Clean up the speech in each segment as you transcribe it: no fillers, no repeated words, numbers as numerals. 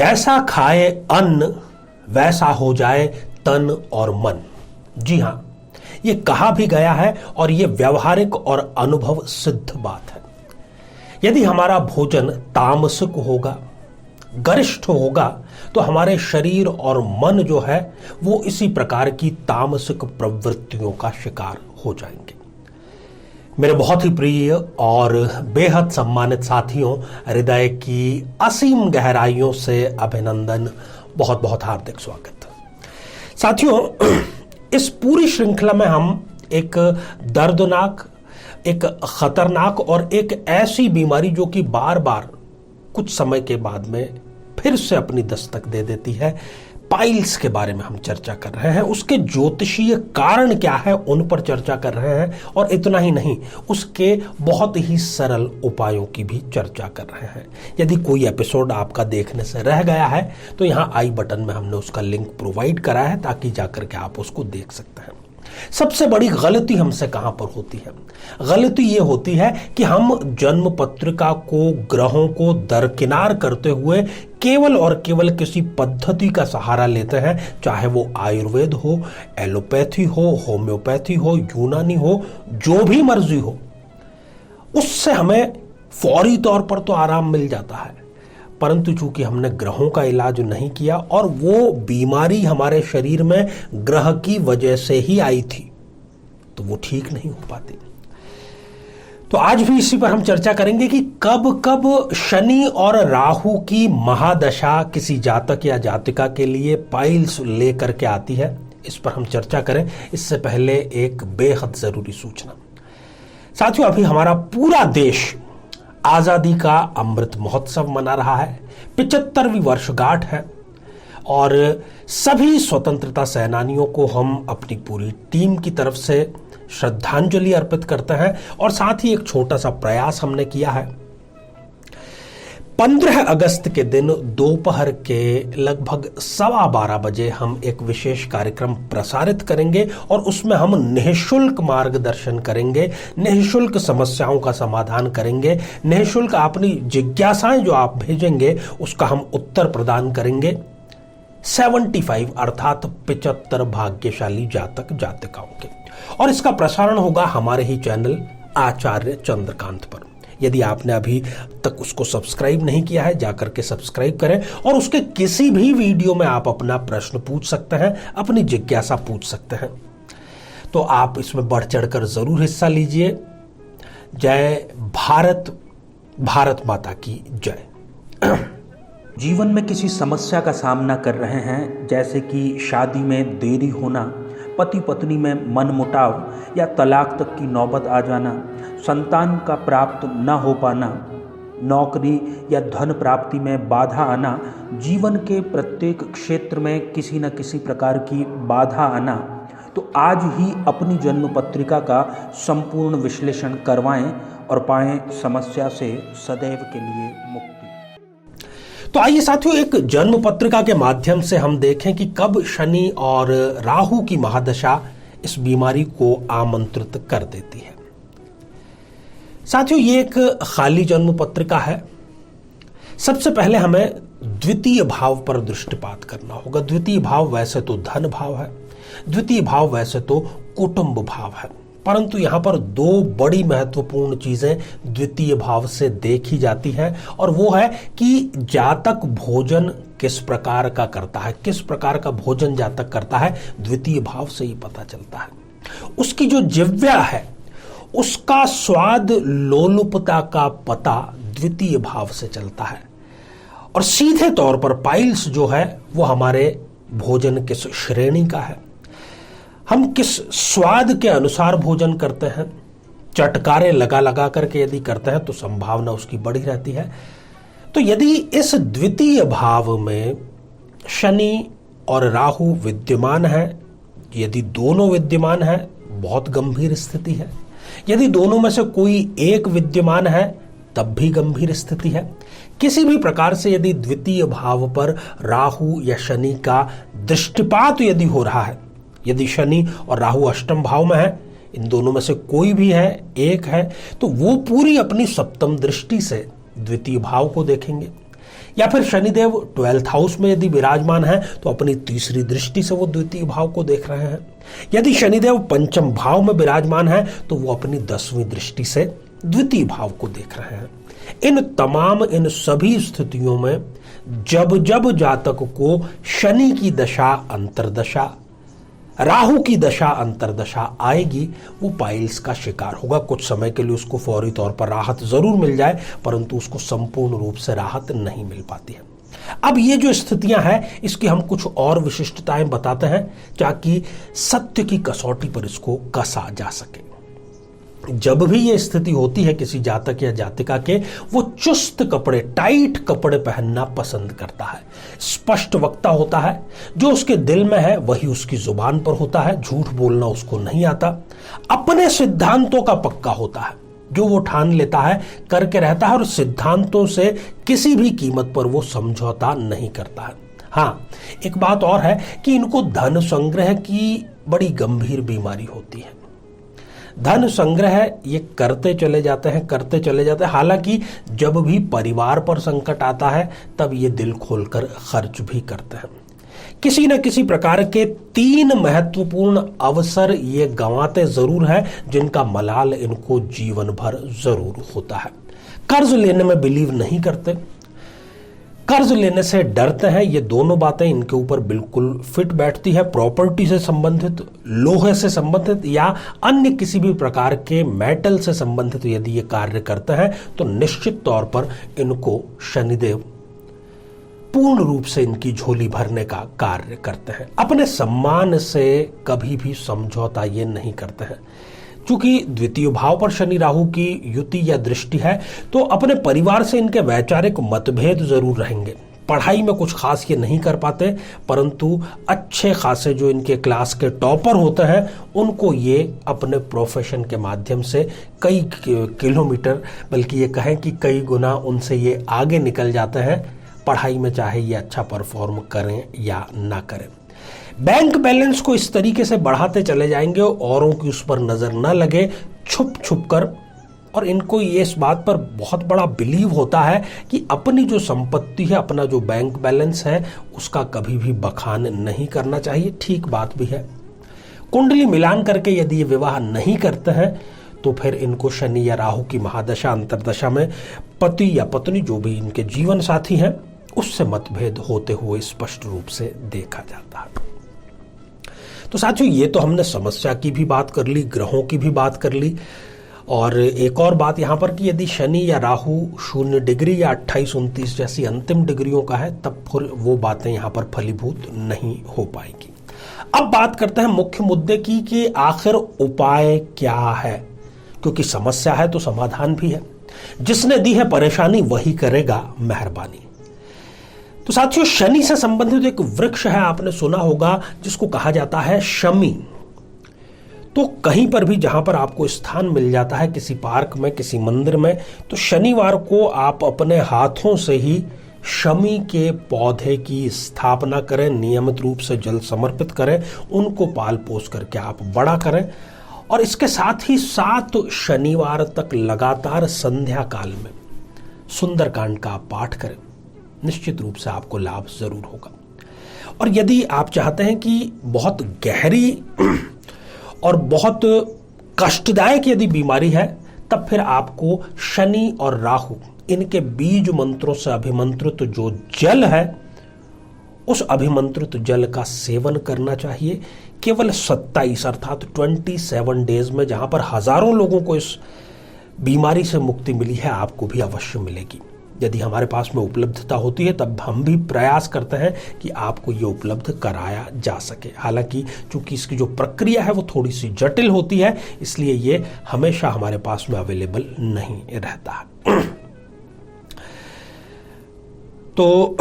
जैसा खाए अन्न वैसा हो जाए तन और मन। जी हां, ये कहा भी गया है और ये व्यवहारिक और अनुभव सिद्ध बात है। यदि हमारा भोजन तामसिक होगा, गरिष्ठ होगा, तो हमारे शरीर और मन जो है वो इसी प्रकार की तामसिक प्रवृत्तियों का शिकार हो जाएंगे। मेरे बहुत ही प्रिय और बेहद सम्मानित साथियों, हृदय की असीम गहराइयों से अभिनंदन, बहुत बहुत हार्दिक स्वागत। साथियों, इस पूरी श्रृंखला में हम एक दर्दनाक, एक खतरनाक और एक ऐसी बीमारी जो कि बार बार कुछ समय के बाद में फिर से अपनी दस्तक दे देती है, पाइल्स के बारे में हम चर्चा कर रहे हैं। उसके ज्योतिषीय कारण क्या है उन पर चर्चा कर रहे हैं, और इतना ही नहीं, उसके बहुत ही सरल उपायों की भी चर्चा कर रहे हैं। यदि कोई एपिसोड आपका देखने से रह गया है तो यहां आई बटन में हमने उसका लिंक प्रोवाइड करा है ताकि जाकर के आप उसको देख सकते हैं। सबसे बड़ी गलती हमसे कहां पर होती है? गलती यह होती है कि हम जन्म पत्रिका को, ग्रहों को दरकिनार करते हुए केवल और केवल किसी पद्धति का सहारा लेते हैं, चाहे वो आयुर्वेद हो, एलोपैथी हो, होम्योपैथी हो, यूनानी हो, जो भी मर्जी हो। उससे हमें फौरी तौर पर तो आराम मिल जाता है, परंतु चूंकि हमने ग्रहों का इलाज नहीं किया और वो बीमारी हमारे शरीर में ग्रह की वजह से ही आई थी, तो वो ठीक नहीं हो पाती। तो आज भी इसी पर हम चर्चा करेंगे कि कब कब शनि और राहु की महादशा किसी जातक या जातिका के लिए पाइल्स लेकर के आती है, इस पर हम चर्चा करें। इससे पहले एक बेहद जरूरी सूचना। साथियों, अभी हमारा पूरा देश आजादी का अमृत महोत्सव मना रहा है, 75वीं वर्षगांठ है, और सभी स्वतंत्रता सेनानियों को हम अपनी पूरी टीम की तरफ से श्रद्धांजलि अर्पित करते हैं। और साथ ही एक छोटा सा प्रयास हमने किया है। 15 अगस्त के दिन दोपहर के लगभग 12:15 बजे हम एक विशेष कार्यक्रम प्रसारित करेंगे और उसमें हम निःशुल्क मार्गदर्शन करेंगे, निःशुल्क समस्याओं का समाधान करेंगे, निःशुल्क अपनी जिज्ञासाएं जो आप भेजेंगे उसका हम उत्तर प्रदान करेंगे 75 अर्थात 75 भाग्यशाली जातक जातिकाओं के। और इसका प्रसारण होगा हमारे ही चैनल आचार्य चंद्रकांत पर। यदि आपने अभी तक उसको सब्सक्राइब नहीं किया है, जाकर के सब्सक्राइब करें और उसके किसी भी वीडियो में आप अपना प्रश्न पूछ सकते हैं, अपनी जिज्ञासा पूछ सकते हैं। तो आप इसमें बढ़ चढ़कर जरूर हिस्सा लीजिए। जय भारत, भारत माता की जय। जीवन में किसी समस्या का सामना कर रहे हैं, जैसे कि शादी में देरी होना, पति पत्नी में मनमुटाव या तलाक तक की नौबत आ जाना, संतान का प्राप्त न हो पाना, नौकरी या धन प्राप्ति में बाधा आना, जीवन के प्रत्येक क्षेत्र में किसी न किसी प्रकार की बाधा आना, तो आज ही अपनी जन्म पत्रिका का संपूर्ण विश्लेषण करवाएं और पाएं समस्या से सदैव के लिए मुक्ति। तो आइए साथियों, एक जन्म पत्रिका के माध्यम से हम देखें कि कब शनि और राहु की महादशा इस बीमारी को आमंत्रित कर देती है। साथियों, ये एक खाली जन्म पत्रिका है। सबसे पहले हमें द्वितीय भाव पर दृष्टिपात करना होगा। द्वितीय भाव वैसे तो धन भाव है, द्वितीय भाव वैसे तो कुटुंब भाव है, परंतु यहां पर दो बड़ी महत्वपूर्ण चीजें द्वितीय भाव से देखी जाती हैं, और वो है कि जातक भोजन किस प्रकार का करता है, किस प्रकार का भोजन जातक करता है, द्वितीय भाव से ही पता चलता है। उसकी जो जिह्वा है, उसका स्वाद लोलुपता का पता द्वितीय भाव से चलता है। और सीधे तौर पर पाइल्स जो है वो हमारे भोजन किस श्रेणी का है, हम किस स्वाद के अनुसार भोजन करते हैं, चटकारे लगा लगा करके यदि करते हैं तो संभावना उसकी बढ़ी रहती है। तो यदि इस द्वितीय भाव में शनि और राहु विद्यमान है, यदि दोनों विद्यमान है, बहुत गंभीर स्थिति है। यदि दोनों में से कोई एक विद्यमान है, तब भी गंभीर स्थिति है। किसी भी प्रकार से यदि द्वितीय भाव पर राहु या शनि का दृष्टिपात यदि हो रहा है, यदि शनि और राहु अष्टम भाव में है, इन दोनों में से कोई भी है, एक है, तो वो पूरी अपनी सप्तम दृष्टि से द्वितीय भाव को देखेंगे। या फिर शनिदेव 12th हाउस में यदि विराजमान है तो अपनी तीसरी दृष्टि से वो द्वितीय भाव को देख रहे हैं। यदि शनिदेव पंचम भाव में विराजमान है तो वो अपनी 10वीं दृष्टि से द्वितीय भाव को देख रहे हैं। इन सभी स्थितियों में जब जब जातक को शनि की दशा अंतर्दशा, राहु की दशा अंतर्दशा आएगी, वो पाइल्स का शिकार होगा। कुछ समय के लिए उसको फौरी तौर पर राहत जरूर मिल जाए, परंतु उसको संपूर्ण रूप से राहत नहीं मिल पाती है। अब ये जो स्थितियां हैं, इसकी हम कुछ और विशिष्टताएं बताते हैं ताकि सत्य की कसौटी पर इसको कसा जा सके। जब भी ये स्थिति होती है किसी जातक या जातिका के, वो चुस्त कपड़े, टाइट कपड़े पहनना पसंद करता है। स्पष्ट वक्ता होता है, जो उसके दिल में है वही उसकी जुबान पर होता है। झूठ बोलना उसको नहीं आता। अपने सिद्धांतों का पक्का होता है, जो वो ठान लेता है करके रहता है, और सिद्धांतों से किसी भी कीमत पर वो समझौता नहीं करता है। हाँ, एक बात और है कि इनको धन संग्रह की बड़ी गंभीर बीमारी होती है। धन संग्रह ये करते चले जाते हैं। हालांकि जब भी परिवार पर संकट आता है तब ये दिल खोलकर खर्च भी करते हैं। किसी न किसी प्रकार के 3 महत्वपूर्ण अवसर ये गंवाते जरूर हैं, जिनका मलाल इनको जीवन भर जरूर होता है। कर्ज लेने में बिलीव नहीं करते, कर्ज लेने से डरते हैं। ये दोनों बातें इनके ऊपर बिल्कुल फिट बैठती है। प्रॉपर्टी से संबंधित, लोहे से संबंधित या अन्य किसी भी प्रकार के मेटल से संबंधित यदि ये कार्य करते हैं तो निश्चित तौर पर इनको शनिदेव पूर्ण रूप से इनकी झोली भरने का कार्य करते हैं। अपने सम्मान से कभी भी समझौता ये नहीं करते हैं। चूंकि द्वितीय भाव पर शनि राहु की युति या दृष्टि है, तो अपने परिवार से इनके वैचारिक मतभेद जरूर रहेंगे। पढ़ाई में कुछ खास ये नहीं कर पाते, परंतु अच्छे खासे जो इनके क्लास के टॉपर होते हैं उनको ये अपने प्रोफेशन के माध्यम से कई किलोमीटर, बल्कि ये कहें कि कई गुना उनसे ये आगे निकल जाते हैं पढ़ाई में, चाहे ये अच्छा परफॉर्म करें या ना करें। बैंक बैलेंस को इस तरीके से बढ़ाते चले जाएंगे, औरों की उस पर नजर न लगे, छुप छुप कर। और इनको ये इस बात पर बहुत बड़ा बिलीव होता है कि अपनी जो संपत्ति है, अपना जो बैंक बैलेंस है, उसका कभी भी बखान नहीं करना चाहिए। ठीक बात भी है। कुंडली मिलान करके यदि ये विवाह नहीं करते हैं तो फिर इनको शनि या राहु की महादशा अंतर्दशा में पति या पत्नी, जो भी इनके जीवन साथी हैं, उससे मतभेद होते हुए स्पष्ट रूप से देखा जाता है। तो साथियों, ये तो हमने समस्या की भी बात कर ली, ग्रहों की भी बात कर ली, और एक और बात यहाँ पर कि यदि शनि या राहु 0 डिग्री या 28-29 जैसी अंतिम डिग्रियों का है, तब फिर वो बातें यहाँ पर फलीभूत नहीं हो पाएगी। अब बात करते हैं मुख्य मुद्दे की कि आखिर उपाय क्या है, क्योंकि समस्या है तो समाधान भी है। जिसने दी है परेशानी वही करेगा मेहरबानी। तो साथियों, शनि से संबंधित एक वृक्ष है, आपने सुना होगा, जिसको कहा जाता है शमी। तो कहीं पर भी जहां पर आपको स्थान मिल जाता है, किसी पार्क में, किसी मंदिर में, तो शनिवार को आप अपने हाथों से ही शमी के पौधे की स्थापना करें, नियमित रूप से जल समर्पित करें, उनको पाल पोस करके आप बड़ा करें, और इसके साथ ही 7 शनिवार तक लगातार संध्या काल में सुंदरकांड का पाठ करें। निश्चित रूप से आपको लाभ जरूर होगा। और यदि आप चाहते हैं कि बहुत गहरी और बहुत कष्टदायक यदि बीमारी है, तब फिर आपको शनि और राहु, इनके बीज मंत्रों से अभिमंत्रित जो जल है, उस अभिमंत्रित जल का सेवन करना चाहिए। केवल 27 अर्थात 27 डेज में, जहां पर हजारों लोगों को इस बीमारी से मुक्ति मिली है, आपको भी अवश्य मिलेगी। यदि हमारे पास में उपलब्धता होती है तब हम भी प्रयास करते हैं कि आपको ये उपलब्ध कराया जा सके। हालांकि चूंकि इसकी जो प्रक्रिया है वो थोड़ी सी जटिल होती है, इसलिए ये हमेशा हमारे पास में अवेलेबल नहीं रहता। तो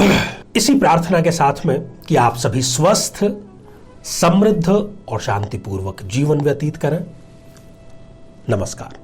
इसी प्रार्थना के साथ में कि आप सभी स्वस्थ, समृद्ध और शांतिपूर्वक जीवन व्यतीत करें। नमस्कार।